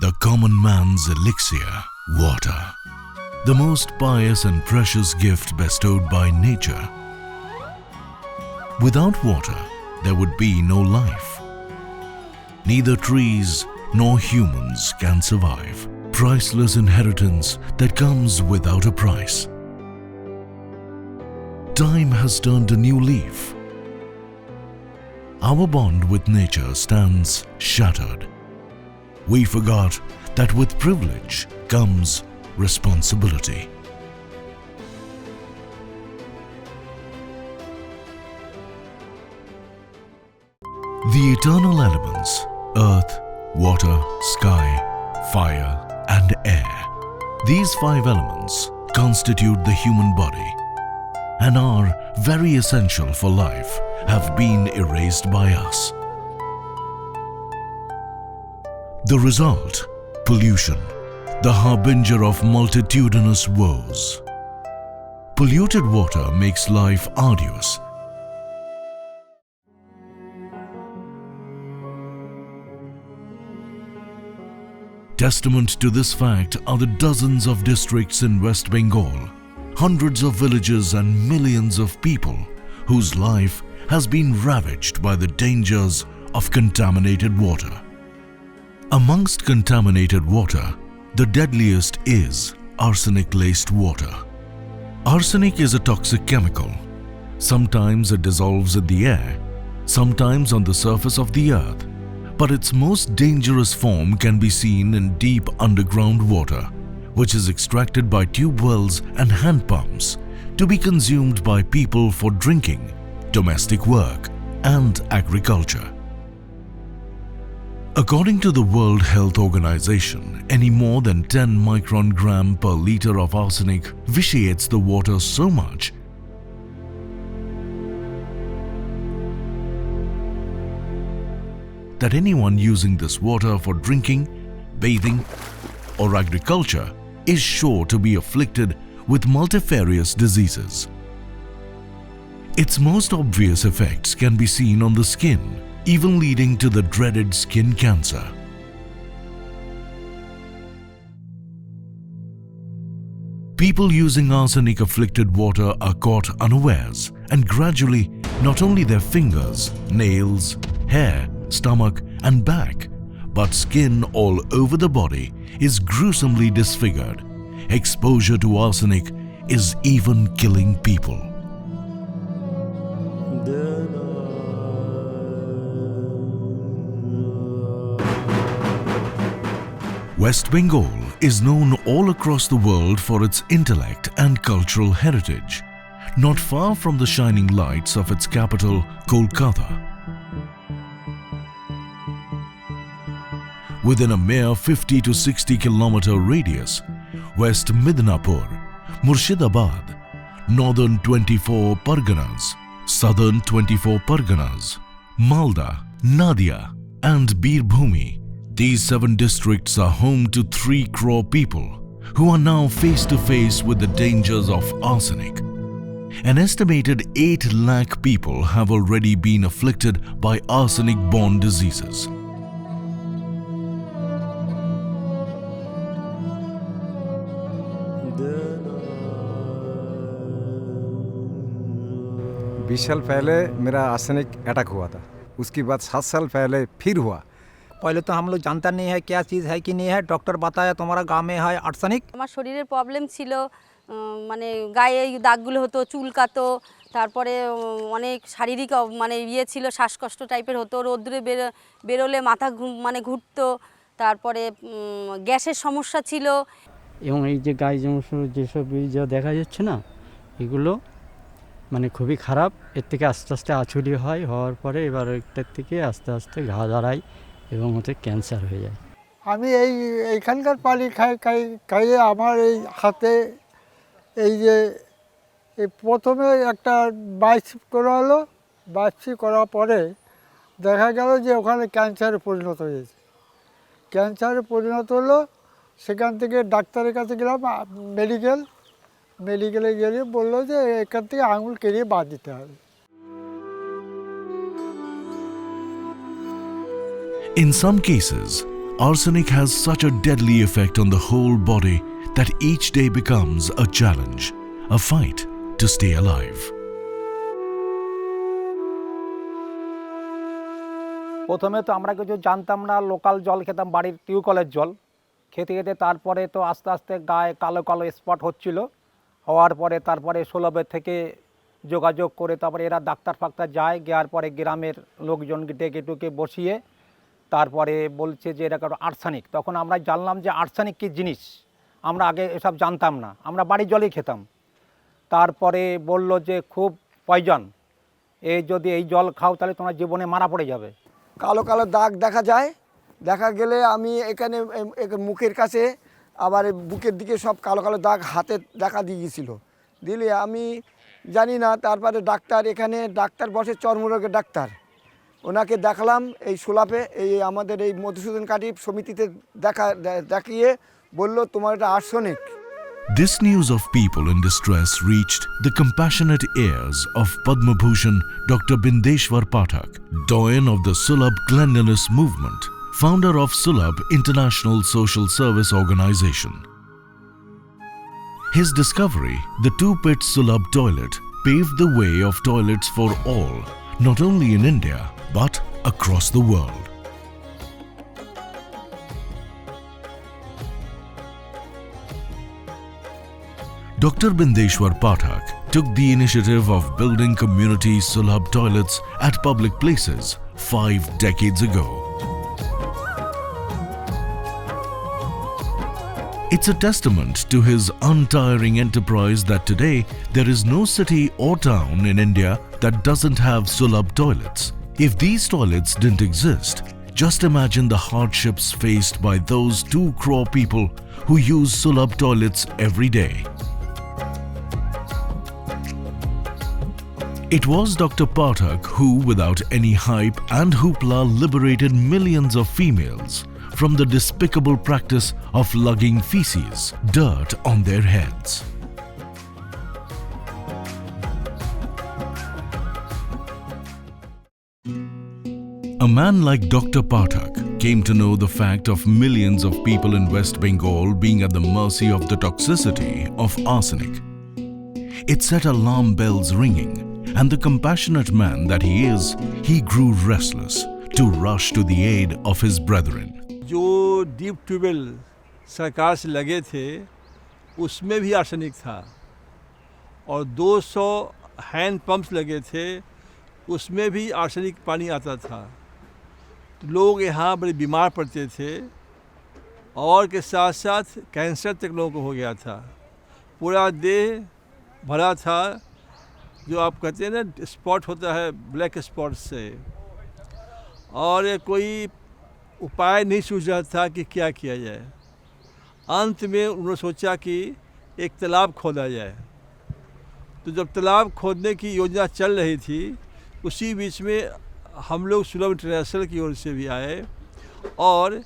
The common man's elixir, water. The most pious and precious gift bestowed by nature. Without water, there would be no life. Neither trees nor humans can survive. Priceless inheritance that comes without a price. Time has turned a new leaf. Our bond with nature stands shattered. We forgot that with privilege comes responsibility. The eternal elements, earth, water, sky, fire, and air. These 5 elements constitute the human body and are very essential for life, have been erased by us. The result, pollution, the harbinger of multitudinous woes. Polluted water makes life arduous. Testament to this fact are the dozens of districts in West Bengal, hundreds of villages and millions of people whose life has been ravaged by the dangers of contaminated water. Amongst contaminated water, the deadliest is arsenic-laced water. Arsenic is a toxic chemical. Sometimes it dissolves in the air, sometimes on the surface of the earth, but its most dangerous form can be seen in deep underground water, which is extracted by tube wells and hand pumps to be consumed by people for drinking, domestic work, and agriculture. According to the World Health Organization, any more than 10 micron gram per liter of arsenic vitiates the water so much that anyone using this water for drinking, bathing, or agriculture is sure to be afflicted with multifarious diseases. Its most obvious effects can be seen on the skin, even leading to the dreaded skin cancer. People using arsenic-afflicted water are caught unawares, and gradually not only their fingers, nails, hair, stomach and back, but skin all over the body is gruesomely disfigured. Exposure to arsenic is even killing people. West Bengal is known all across the world for its intellect and cultural heritage, not far from the shining lights of its capital, Kolkata. Within a mere 50 to 60 kilometer radius, West Midnapur, Murshidabad, Northern 24 Parganas, Southern 24 Parganas, Malda, Nadia, and Birbhumi. These 7 districts are home to 3 crore people who are now face to face with the dangers of arsenic. An estimated 8 lakh people have already been afflicted by arsenic-borne diseases. बीस साल पहले मेरा arsenic attack हुआ था। उसके बाद 7 साल पहले फिर हुआ। पहले तो हम लोग जानता नहीं है क्या चीज़ है कि नहीं है। डॉक्टर बताया तुम्हारा गाँव में है आर्सेनिक। আমার শরীরের প্রবলেম ছিল, মানে গায়ে দাগগুলো হতো, চুলকাতো, তারপরে অনেক শারীরিক মানে ছিল, শ্বাসকষ্ট টাইপের হতো, রোদ্রে বেরোলে মাথা মানে ঘুরতো, তারপরে গ্যাসের সমস্যা ছিল। এবং এই যে গায়ে যেসব যা দেখা যাচ্ছে না, এগুলো মানে খুবই খারাপ। এর থেকে আস্তে আস্তে আঁচুলি হওয়ার পরে এবার একটার থেকে আস্তে আস্তে ঘা দাঁড়ায় এবং ওতে ক্যান্সার হয়ে যায়। আমি এইখানকার পানি খাইয়ে আমার এই হাতে এই যে প্রথমে একটা বায়োপসি করা হলো। বায়োপসি করার পরে দেখা গেল যে ওখানে ক্যান্সারে পরিণত হয়েছে। ক্যান্সারে পরিণত হলো, সেখান থেকে ডাক্তারের কাছে গেলাম, মেডিকেলে গেলে বললো যে এখান থেকে আঙুল কেটে বাদ দিতে হবে। In some cases, arsenic has such a deadly effect on the whole body that each day becomes a challenge, a fight to stay alive. প্রথমে তো আমরা কিছু জানতাম না, লোকাল জল খেতাম, বাড়ির টিউবকলের জল খেতে খেতে তারপরে তো আস্তে আস্তে গায়ে কালো কালো স্পট হচ্ছিল। হওয়ার পরে তারপরে সুলভের থেকে যোগাযোগ করে তারপরে এরা ডাক্তার ফাক্তার যায়, যাওয়ার পরে গ্রামের লোকজনকে ডেকে টুকে বসিয়ে তারপরে বলছে যে এটা কারো আর্সেনিক। তখন আমরা জানলাম যে আর্সেনিক কী জিনিস, আমরা আগে এসব জানতাম না, আমরা বাড়ির জলই খেতাম। তারপরে বলল যে খুব পয়জন, যদি এই জল খাও তাহলে তোমার জীবনে মারা পড়ে যাবে। কালো কালো দাগ দেখা যায়, দেখা গেলে আমি এখানে মুখের কাছে আবার বুকের দিকে সব কালো কালো দাগ হাতে দেখা দিয়ে গিয়েছিল। দিলে আমি জানি না, তারপরে এখানে ডাক্তার বসে, চর্মরোগের ডাক্তার, ওনাকে দেখালাম এই সুলাভে, এই আমাদের এই মধুসূদন কাঠি সমিতিতে দেখিয়ে বলল তোমার এটা arsenic. This news of people in distress reached the compassionate ears of Padma Bhushan Dr. Bindeshwar Pathak, doyen of the Sulabh Cleanliness Movement, founder of Sulabh International Social Service Organization. His discovery, the two-pit Sulabh toilet, paved the way of toilets for all, not only in India but across the world. Dr. Bindeshwar Pathak took the initiative of building community Sulabh toilets at public places 5 decades ago. It's a testament to his untiring enterprise that today there is no city or town in India that doesn't have Sulabh toilets. If these toilets didn't exist, just imagine the hardships faced by those 2 crore people who use Sulabh toilets every day. It was Dr. Pathak who, without any hype and hoopla, liberated millions of females from the despicable practice of lugging feces, dirt on their heads. A man like Dr. Pathak came to know the fact of millions of people in West Bengal being at the mercy of the toxicity of arsenic. It set alarm bells ringing, and the compassionate man that he is, he grew restless to rush to the aid of his brethren. जो deep tubewell सरकार से लगे थे उसमें भी arsenic था, और 200 hand pumps लगे थे उसमें भी आर्सेनिक पानी आता था। तो लोग यहाँ बड़े बीमार पड़ते थे, और के साथ साथ कैंसर तक लोगों को हो गया था। पूरा देह भरा था, जो आप कहते हैं ना स्पॉट होता है, ब्लैक स्पॉट से, और कोई उपाय नहीं सूझ रहा था कि क्या किया जाए। अंत में उन्होंने सोचा कि एक तालाब खोदा जाए। तो जब तालाब खोदने की योजना चल रही थी, उसी बीच में हम लोग सुलभ इंटरनेशनल की ओर से भी आए, और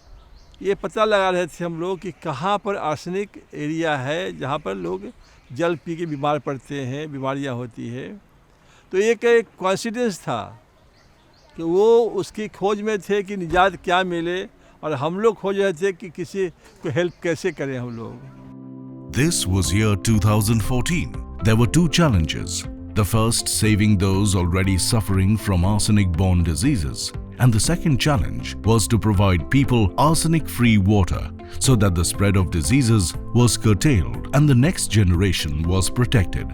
ये पता लगा रहे थे हम लोग कि कहाँ पर आर्सेनिक एरिया है जहाँ पर लोग जल पी के बीमार पड़ते हैं, बीमारियाँ होती है। तो एक कॉन्सिडेंस था कि वो उसकी खोज में थे कि निजात क्या मिले, और हम लोग खोज रहे थे कि किसी को हेल्प कैसे करें हम लोग। This was year 2014. There were 2 challenges. The first, saving those already suffering from arsenic-borne diseases, and the second challenge was to provide people arsenic-free water so that the spread of diseases was curtailed and the next generation was protected.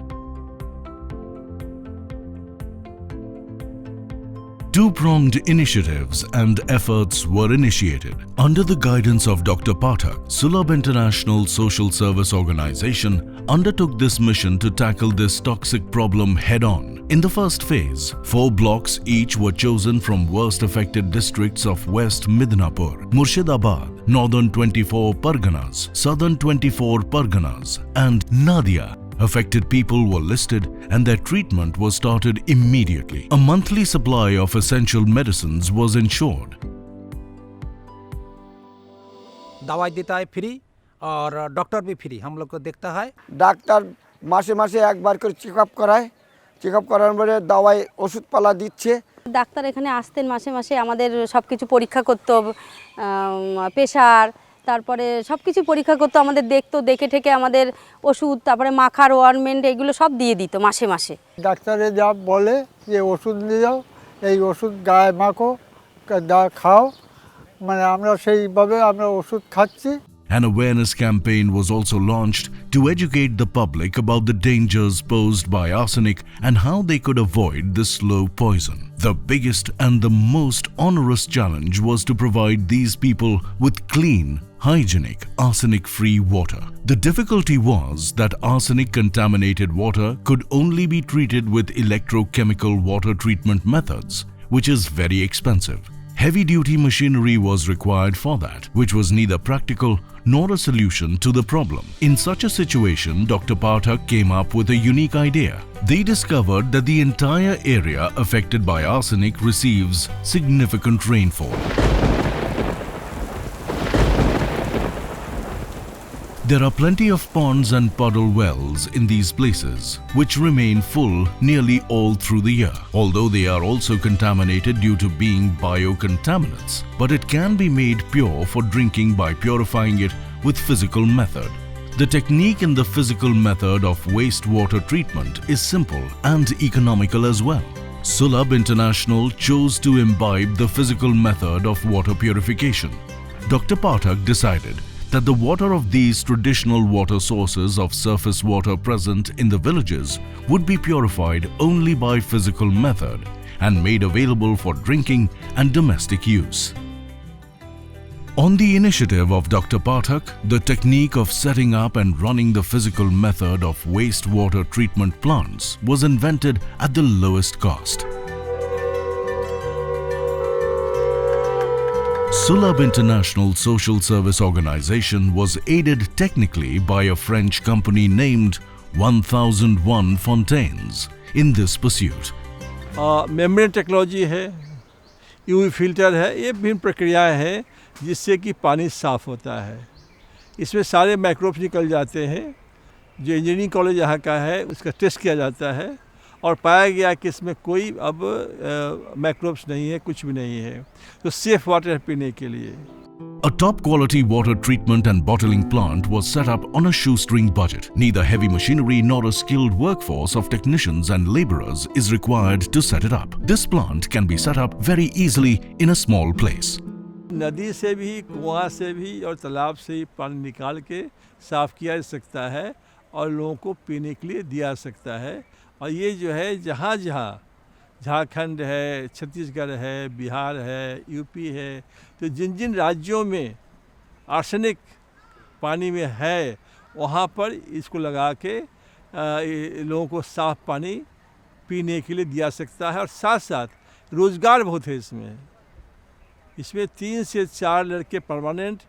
2-pronged initiatives and efforts were initiated. Under the guidance of Dr. Pathak, Sulabh International Social Service Organization undertook this mission to tackle this toxic problem head-on. In the first phase, 4 blocks each were chosen from worst affected districts of West Midnapur, Murshidabad, Northern 24 Parganas, Southern 24 Parganas, and Nadia. Affected people were listed and their treatment was started immediately. A monthly supply of essential medicines was ensured. दवाई देता है free, और doctor भी free हम लोग को देखता है। ডাক্তার মাসে মাসে একবার করে চেক আপ করায়, চেক আপ করার পরে দাওয়াই ওষুধপালা দিচ্ছে। ডাক্তার এখানে আসতেন মাসে মাসে, আমাদের সব কিছু পরীক্ষা করতো, প্রেশার, তারপরে সব কিছু পরীক্ষা করতো, আমাদের দেখতো, দেখে ঠেকে আমাদের ওষুধ, তারপরে মাখার ওয়ারমেন্ট এগুলো সব দিয়ে দিত মাসে মাসে। ডাক্তারে যা বলে যে ওষুধ নিয়ে যাও, এই ওষুধ গায়ে মাখো, খাও, মানে আমরা সেইভাবে আমরা ওষুধ খাচ্ছি। An awareness campaign was also launched to educate the public about the dangers posed by arsenic and how they could avoid this slow poison. The biggest and the most onerous challenge was to provide these people with clean, hygienic, arsenic-free water. The difficulty was that arsenic-contaminated water could only be treated with electrochemical water treatment methods, which is very expensive. Heavy-duty machinery was required for that, which was neither practical nor a solution to the problem. In such a situation, Dr. Pathak came up with a unique idea. They discovered that the entire area affected by arsenic receives significant rainfall. There are plenty of ponds and puddle wells in these places, which remain full nearly all through the year, although they are also contaminated due to being biocontaminants. But it can be made pure for drinking by purifying it with physical method. The technique in the physical method of wastewater treatment is simple and economical as well. Sulabh International chose to imbibe the physical method of water purification. Dr. Pathak decided that the water of these traditional water sources of surface water present in the villages would be purified only by physical method and made available for drinking and domestic use. On the initiative of Dr. Pathak, the technique of setting up and running the physical method of wastewater treatment plants was invented at the lowest cost. Sulabh International Social Service Organization was aided technically by a French company named 1001 Fontaines in this pursuit. Membrane technology है, UV filter है, ये विभिन्न प्रक्रियाएं हैं जिससे कि पानी साफ़ होता है। इसमें सारे माइक्रोब्स निकल जाते हैं। जो इंजीनियरिंग कॉलेज यहाँ का है उसका टेस्ट किया जाता है और पाया गया कि इसमें कोई अब माइक्रोब्स नहीं है, कुछ भी नहीं है, तो सेफ वाटर है पीने के लिए। A top-quality water treatment and bottling plant was set up on a shoestring budget. Neither heavy machinery nor a skilled workforce of technicians and laborers is required to set it up. This plant can be set up very easily in a small place. नदी से भी, कुआं से भी और तालाब से ही पानी निकाल के साफ़ किया जा सकता है और लोगों को पीने के लिए दिया जा सकता है। और ये जो है जहाँ जहाँ झारखंड है, छत्तीसगढ़ है, बिहार है, यूपी है, तो जिन जिन राज्यों में आर्सेनिक पानी में है वहाँ पर इसको लगा के लोगों को साफ़ पानी पीने के लिए दिया सकता है। और साथ साथ रोज़गार बहुत है इसमें 3 से 4 लड़के परमानेंट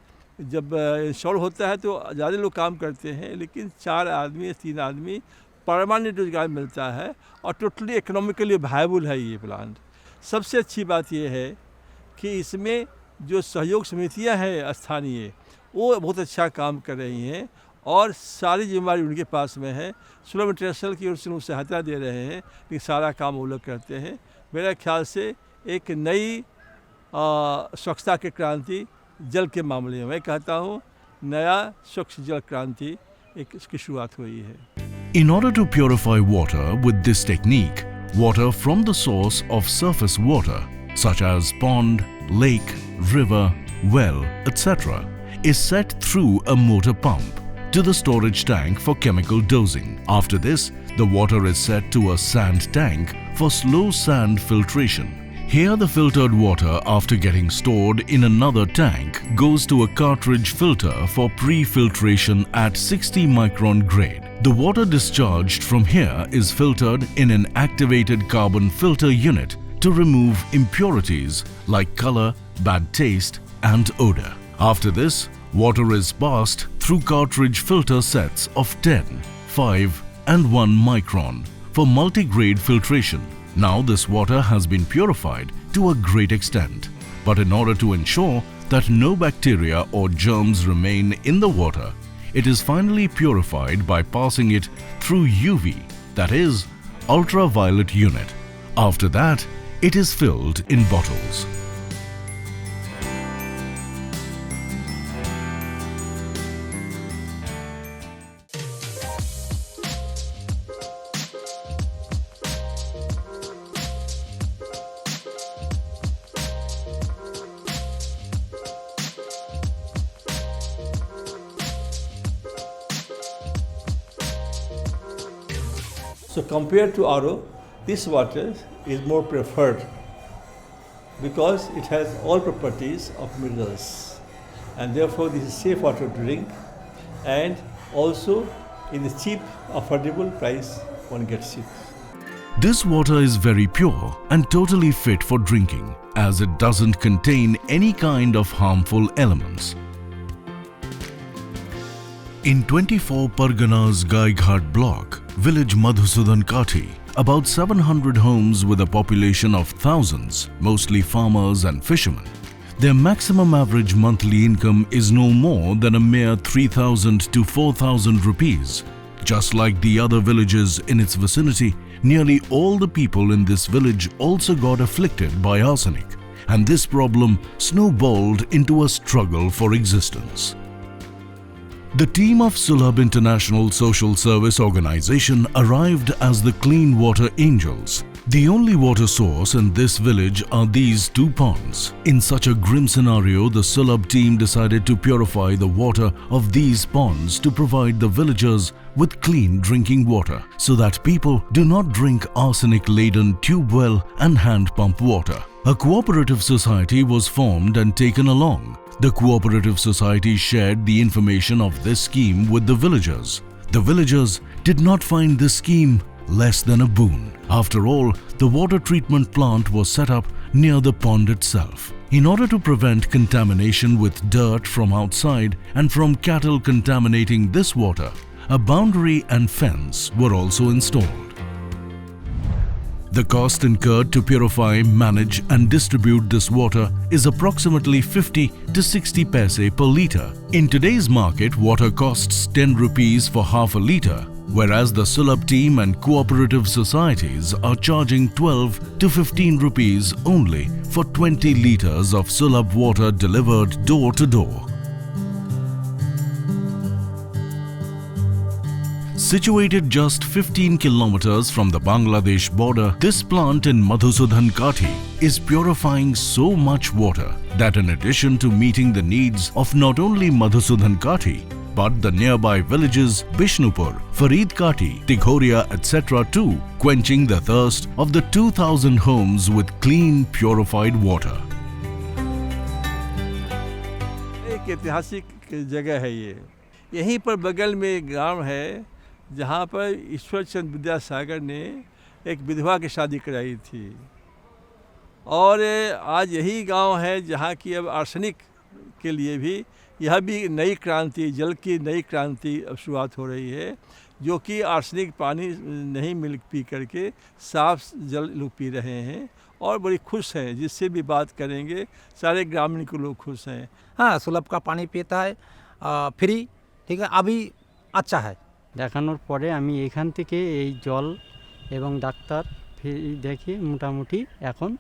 जब इंस्टॉल होता है तो ज़्यादा लोग काम करते हैं, लेकिन 4 आदमी 3 आदमी परमानेंट रोजगार मिलता है और टोटली इकोनॉमिकली वायबल है ये प्लांट। सबसे अच्छी बात ये है कि इसमें जो सहयोग समितियां हैं स्थानीय, वो बहुत अच्छा काम कर रही हैं और सारी जिम्मेदारी उनके पास में है। सुलभ इंटरनेशनल की ओर से उनको सहायता दे रहे हैं, लेकिन सारा काम वो लोग करते हैं। मेरा ख्याल से एक नई स्वच्छता की क्रांति जल के मामले में मैं कहता हूँ, नया स्वच्छ जल क्रांति एक इसकी शुरुआत हुई है। In order to purify water with this technique, water from the source of surface water, such as pond, lake, river, well, etc., is set through a motor pump to the storage tank for chemical dosing. After this, the water is set to a sand tank for slow sand filtration. Here the filtered water, after getting stored in another tank, goes to a cartridge filter for pre-filtration at 60 micron grade. The water discharged from here is filtered in an activated carbon filter unit to remove impurities like color, bad taste and odor. After this, water is passed through cartridge filter sets of 10, 5 and 1 micron for multi-grade filtration. Now this water has been purified to a great extent, but in order to ensure that no bacteria or germs remain in the water, it is finally purified by passing it through UV, that is, ultraviolet unit. After that, It is filled in bottles. So compared to RO, this water is more preferred because it has all properties of minerals, and therefore this is safe water to drink, and also in a cheap, affordable price one gets it. This water is very pure and totally fit for drinking, as it doesn't contain any kind of harmful elements. In 24 Parganas Gaighat block, village Madhusudan Kathi, about 700 homes with a population of thousands, mostly farmers and fishermen. Their maximum average monthly income is no more than a mere 3,000 to 4,000 rupees. Just like the other villages in its vicinity, nearly all the people in this village also got afflicted by arsenic, and this problem snowballed into a struggle for existence. The team of Sulabh International Social Service Organization arrived as the Clean Water Angels. The only water source in this village are these two ponds. In such a grim scenario, the Sulabh team decided to purify the water of these ponds to provide the villagers with clean drinking water, so that people do not drink arsenic-laden tube well and hand pump water. A cooperative society was formed and taken along. The cooperative society shared the information of this scheme with the villagers. The villagers did not find this scheme less than a boon. After all, the water treatment plant was set up near the pond itself. In order to prevent contamination with dirt from outside and from cattle contaminating this water, a boundary and fence were also installed. The cost incurred to purify, manage and distribute this water is approximately 50 to 60 paise per litre. In today's market, water costs 10 rupees for half a litre, whereas the Sulabh team and cooperative societies are charging 12 to 15 rupees only for 20 litres of Sulabh water delivered door to door. Situated just 15 kilometers from the Bangladesh border, this plant in Madhusudan Kathi is purifying so much water that in addition to meeting the needs of not only Madhusudan Kathi, but the nearby villages Bishnupur, Farid Kathi, Tighoria, etc. too, quenching the thirst of the 2,000 homes with clean, purified water. एक ऐतिहासिक जगह है ये। यहीं पर बगल में एक गांव है जहाँ पर ईश्वर चंद्र विद्यासागर ने एक विधवा की शादी कराई थी, और आज यही गांव है जहाँ की अब आर्सेनिक के लिए भी यह भी नई क्रांति, जल की नई क्रांति अब शुरुआत हो रही है, जो कि आर्सेनिक पानी नहीं मिल पी करके साफ जल लोग पी रहे हैं और बड़ी खुश हैं। जिससे भी बात करेंगे सारे ग्रामीण के लोग खुश हैं। हाँ, सुलभ का पानी पीता है फ्री, ठीक है, अभी अच्छा है। দেখানোর পরে আমি এখান থেকে এই জল এবং ডাক্তার দেখি মোটামুটি এখন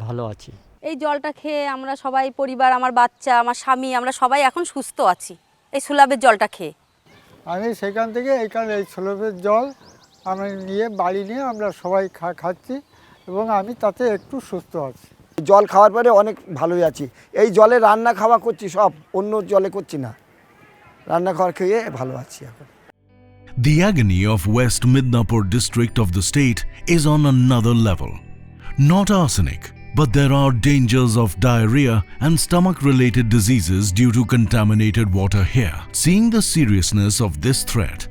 ভালো আছি। এই জলটা খেয়ে আমরা সবাই, পরিবার, আমার বাচ্চা, আমার স্বামী, আমরা সবাই এখন সুস্থ আছি এই সুলভের জলটা খেয়ে। আমি সেখান থেকে এখানে এই সুলভের জল আমি নিয়ে বাড়ি নিয়ে আমরা সবাই খাচ্ছি এবং আমি তাতে একটু সুস্থ আছি। জল খাওয়ার পরে অনেক ভালোই আছি। এই জলে রান্না খাওয়া করছি, সব অন্য জলে করছি না, রান্না খাওয়ার খেয়ে ভালো আছি এখন। The agony of West Midnapur district of the state is on another level. Not arsenic, but there are dangers of diarrhea and stomach-related diseases due to contaminated water here. Seeing the seriousness of this threat,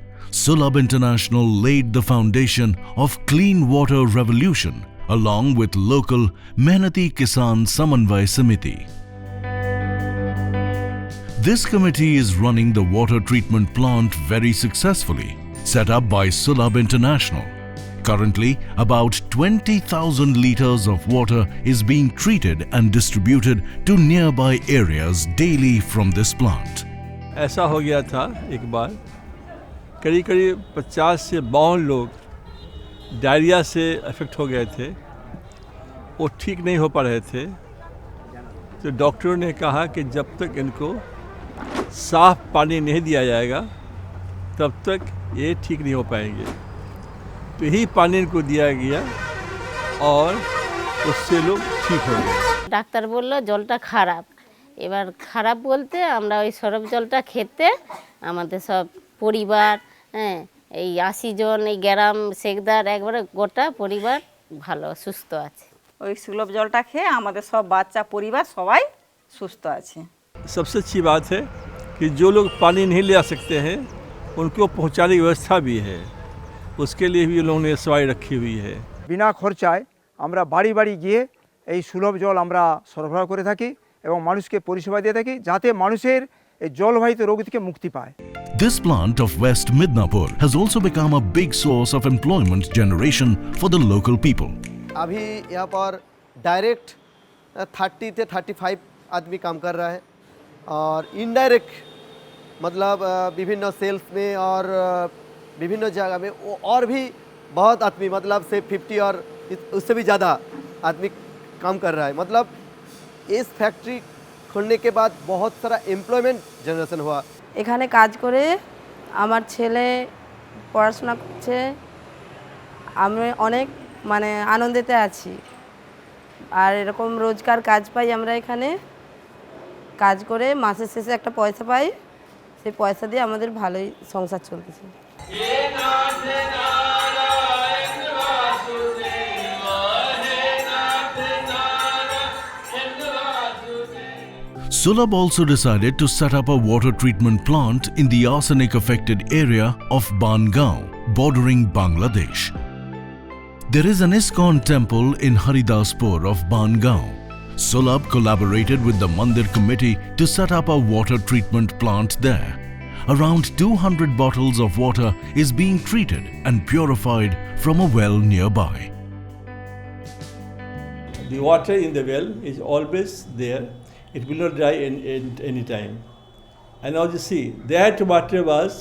Sulabh International laid the foundation of Clean Water Revolution along with local Mehnati Kisan Samanvay Samiti. This committee is running the water treatment plant very successfully, set up by Sulabh International. Currently, about 20,000 litres of water is being treated and distributed to nearby areas daily from this plant. ऐसा हो गया था एक बार, करीब करीब 50 से 52 लोग diarrhoea से अफेक्ट हो गए थे, वो ठीक नहीं हो पा रहे थे, तो डॉक्टरों ने कहा कि जब तक इनको साफ पानी नहीं दिया जाएगा तब तक ये ठीक नहीं हो पाएंगे। तो यही पानी इनको दिया गया और उससे लोग ठीक हो गए। ডাক্তার বলল জলটা খারাপ, এবার খারাপ বলতে আমরা ওই সরব জলটা খেতে আমাদের সব পরিবার, হ্যাঁ, এই 80 জন এই গ্রাম শেখদার একবারে গোটা পরিবার ভালো সুস্থ আছে। ওই সুলভ জলটা খেয়ে আমাদের সব বাচ্চা পরিবার সবাই সুস্থ আছে। सबसे अच्छी बात है कि जो लोग पानी नहीं ले आ सकते हैं उनको पहुंचाने की व्यवस्था भी है, उसके लिए भी लोगों ने सवाई रखी हुई है। বিনা খরচায় আমরা বাড়ি বাড়ি গিয়ে এই সুলভ জল আমরা সরবরাহ করে থাকি এবং মানুষকে পরিষেবা দিয়ে থাকি যাতে মানুষের এই জলবাহিত রোগ থেকে মুক্তি পায়। This plant of West Midnapur has also become a big source of employment generation for the local people. अभी यहाँ पर डायरेक्ट 30 से 35 आदमी काम कर रहा है और इनडायरेक्ट मतलब विभिन्न सेल्स में और विभिन्न जगह में और भी बहुत आदमी मतलब से 50 और उससे भी ज़्यादा आदमी काम कर रहा है। मतलब इस फैक्ट्री खुलने के बाद बहुत सारा एम्प्लॉयमेंट जनरेशन हुआ। এখানে কাজ করে আমার ছেলে পড়াশোনা করছে, আমি অনেক মানে আনন্দেতে আছি। আর এরকম রোজকার কাজ পাই আমরা এখানে, কাজ করে মাসের শেষে একটা পয়সা পাই, সেই পয়সা দিয়ে আমাদের ভালোই সংসার চলতেছে। Sulabh also decided to set up a water treatment plant in the arsenic-affected area of Bangaon, bordering Bangladesh. There is an ISKCON temple in Haridaspur of Bangaon. Sulabh collaborated with the Mandir committee to set up a water treatment plant there. Around 200 bottles of water is being treated and purified from a well nearby. The water in the well is always there. It will not dry in any time. And now you see, that water was,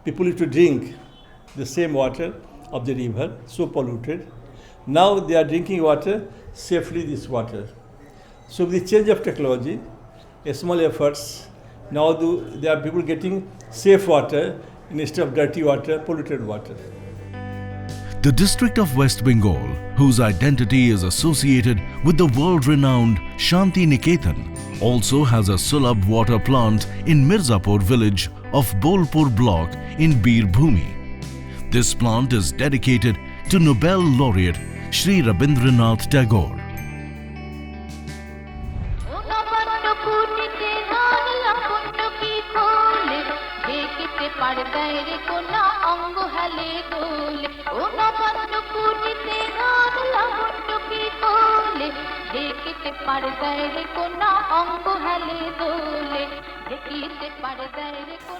people used to drink the same water of the river, so polluted. Now they are drinking water safely, this water. So with the change of technology, small efforts, now there are people getting safe water instead of dirty water, polluted water. The district of West Bengal, whose identity is associated with the world-renowned Shanti Niketan, also has a Sulabh water plant in Mirzapur village of Bolpur block in Birbhumi. This plant is dedicated to Nobel laureate Shri Rabindranath Tagore.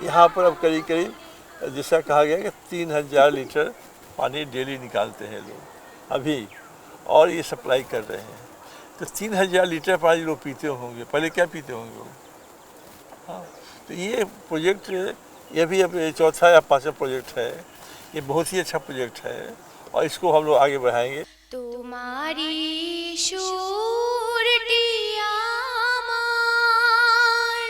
यहाँ पर अब करीब करीब जैसा कहा गया कि 3000 litre पानी डेली निकालते हैं लोग अभी, और ये सप्लाई कर रहे हैं। तो 3000 लीटर पानी लोग पीते होंगे, पहले क्या पीते होंगे लोग। हाँ, तो ये प्रोजेक्ट ये भी अब चौथा या पांचवा प्रोजेक्ट है, ये बहुत ही अच्छा प्रोजेक्ट है और इसको हम लोग आगे बढ़ाएंगे। तुम्हारी সুরটিয়া আমার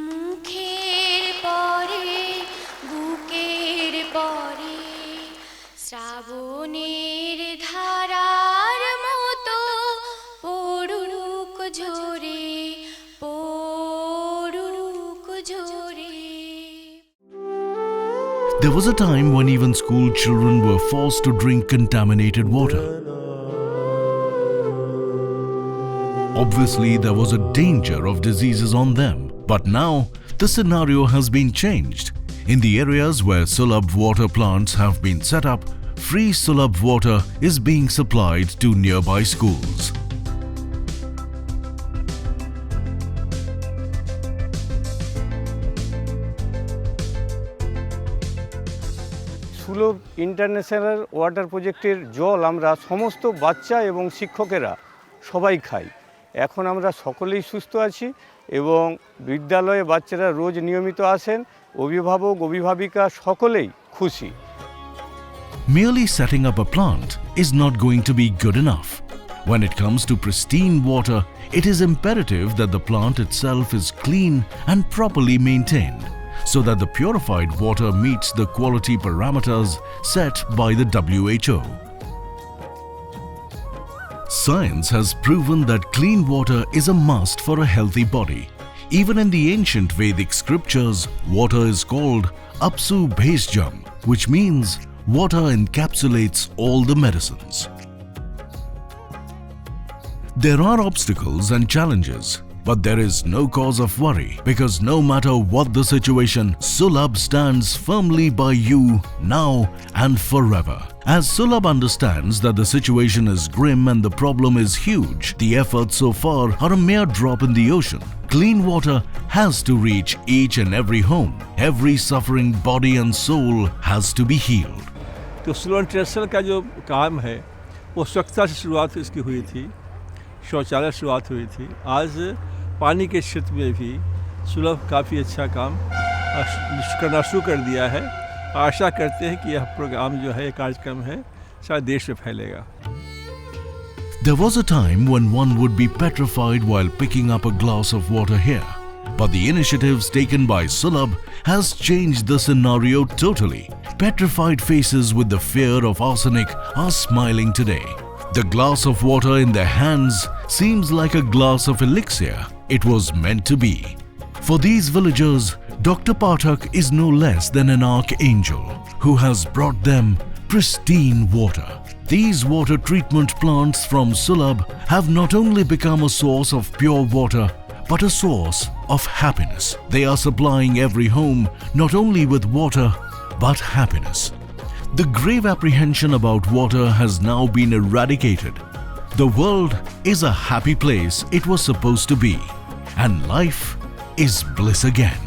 মুখের পরে বুকের পরে শ্রাবণের ধারার মতো পড়ুক ঝরে পড়ুক ঝরে। There was a time when even school children were forced to drink contaminated water. Obviously, there was a danger of diseases on them, but now the scenario has been changed. In the areas where Sulabh water plants have been set up, free Sulabh water is being supplied to nearby schools. সুলভ international water প্রজেক্টের জল আমরা সমস্ত বাচ্চা এবং শিক্ষকেরা সবাই খাই। এখন আমরা সকলেই সুস্থ আছি এবং বিদ্যালয়ে বাচ্চারা রোজ নিয়মিত আসেন, অভিভাবক অভিভাবিকা সকলেই খুশি। Merely setting up a plant is not going to be good enough. When it comes to pristine water, it is imperative that the plant itself is clean and properly maintained, so that the purified water meets the quality parameters set by the WHO. Science has proven that clean water is a must for a healthy body. Even in the ancient Vedic scriptures, water is called Apsu Bheshjam, which means water encapsulates all the medicines. There are obstacles and challenges, but there is no cause of worry, because no matter what the situation, Sulabh stands firmly by you now and forever. As Sulabh understands that the situation is grim and the problem is huge, the efforts so far are a mere drop in the ocean. Clean water has to reach each and every home. Every suffering body and soul has to be healed. तो slow international का जो काम है वो स्वच्छता से शुरुआत इसकी हुई थी, शौचालय शुरुआत हुई थी। आज पानी के क्षेत्र में भी सुलभ काफ़ी अच्छा काम करना शुरू कर दिया है। आशा करते हैं कि यह प्रोग्राम जो है, कार्यक्रम है, शायद देश में फैलेगा। There was a time when one would be petrified while picking up a glass of water here. But the initiatives taken by Sulabh has changed the scenario totally. Petrified faces with the fear of arsenic are smiling today. The glass of water in their hands seems like a glass of elixir. It was meant to be. For these villagers, Dr. Pathak is no less than an archangel who has brought them pristine water. These water treatment plants from Sulabh have not only become a source of pure water, but a source of happiness. They are supplying every home not only with water, but happiness. The grave apprehension about water has now been eradicated. The world is a happy place it was supposed to be, and life is bliss again.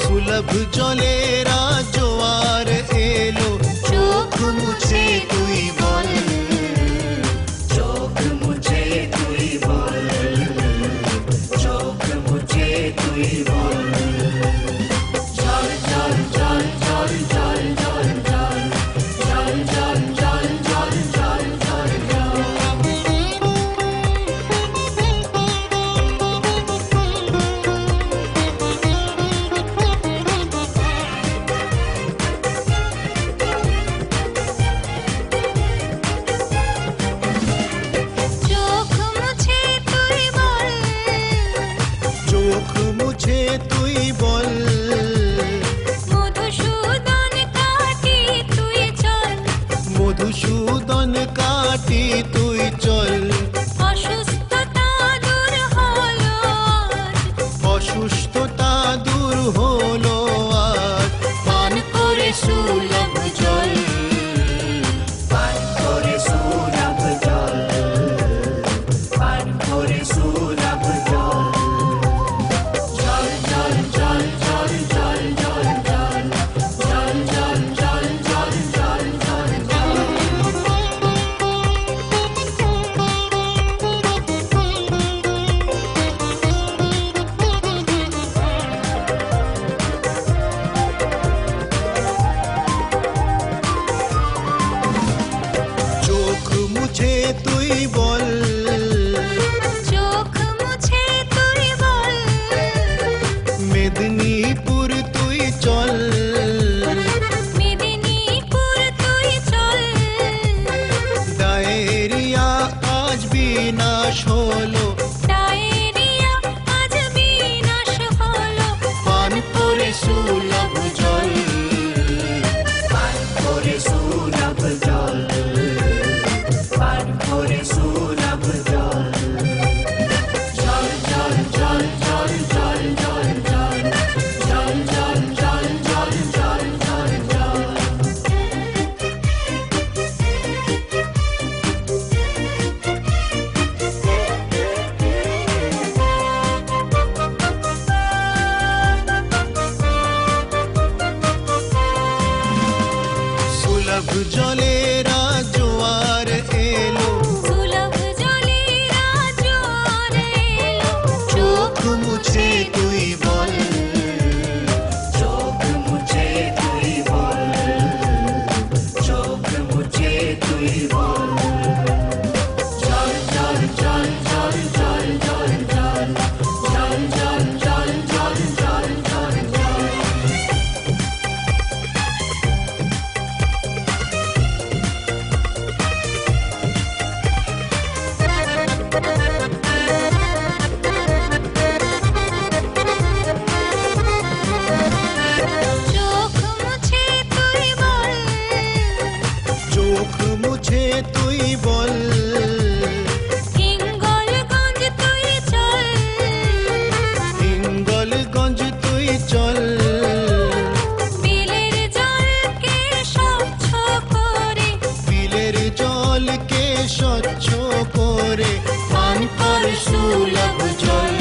सुलभ Jalera जोआर yellow चोख मुझे तुई बोल चोख मुझे तुई बोल चोख मुझे तुई बोल जल जल जल जल जल जल जल जल जल जल जल जल तुई बोल मधुसूदन काटी तुई चल मधुसूदन काटी तुई चल অসুস্থতা দূর হলো অসুস্থতা দূর হলো আর পান করে সুলভ জল পান করে সুলভ জল পান করে সুলভ জল সুলভ জলেরা জোয়ার এলো, সুলভ জলেরা জোয়ার এলো, চোখ মুছে তুই বল, চোখ মুছে তুই বল, চোখ মুছে তুই বল। জল জল জল জল জল জল জল জল জল জল জল জল জল জল। চোখ মুছে তুই বল, চোখ মুছে তুই বল, হিঙ্গলগঞ্জ তুই চল, হিঙ্গলগঞ্জ তুই চল, বিলের জলকে স্বচ্ছ করে, বিলের জলকে স্বচ্ছ করে পান কর সুলভ জল,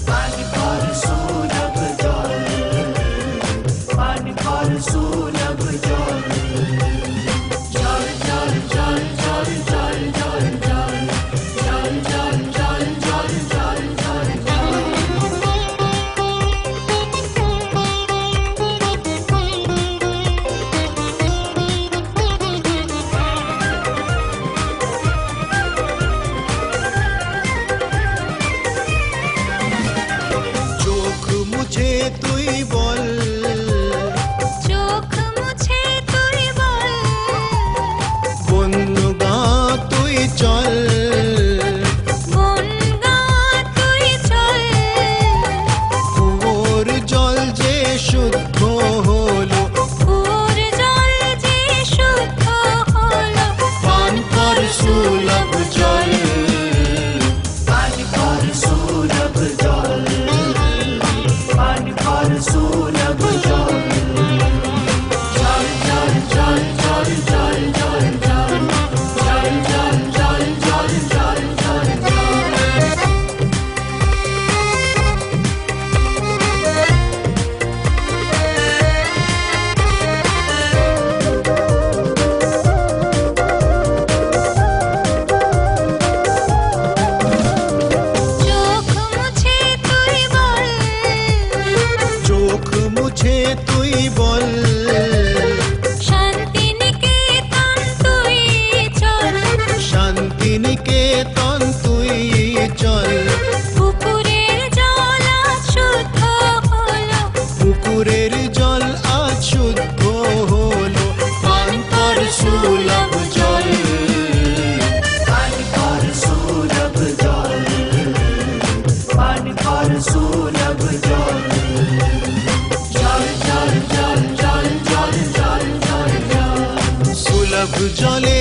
পান কর সুলভ জল, পান কর সুলভ জল। জল জল জল জল জল জল জল জল জল জল জল জল জল জল। চোখ মুছে তুই বল, চোখ মুছে তুই বল, বন্যগা তুই চল, বনগা তুই চল, কুয়োর জল যে শুদ্ধ হলো, কুয়োর জল যে শুদ্ধ হলো, পান কর সুলভ জল, পান কর সুলভ জল, পান কর সুলভ জল। জল জল জল জল জল জল জল জল জল জল জল জল জল জল। চোখ মুছে তুই বল, চোখ মুছে তুই বল, শান্তিনিকেতন তুই চল, শান্তিনিকেতন তুই চল, পুকুরের জল আজ শুদ্ধ হলো, পুকুরের জল আজ শুদ্ধ হলো, পান কর সুলভ জল, পান কর সুলভ জল, পান কর সুলভ জল। জল জল জল জল জল জল জল জল। সুলভ জলে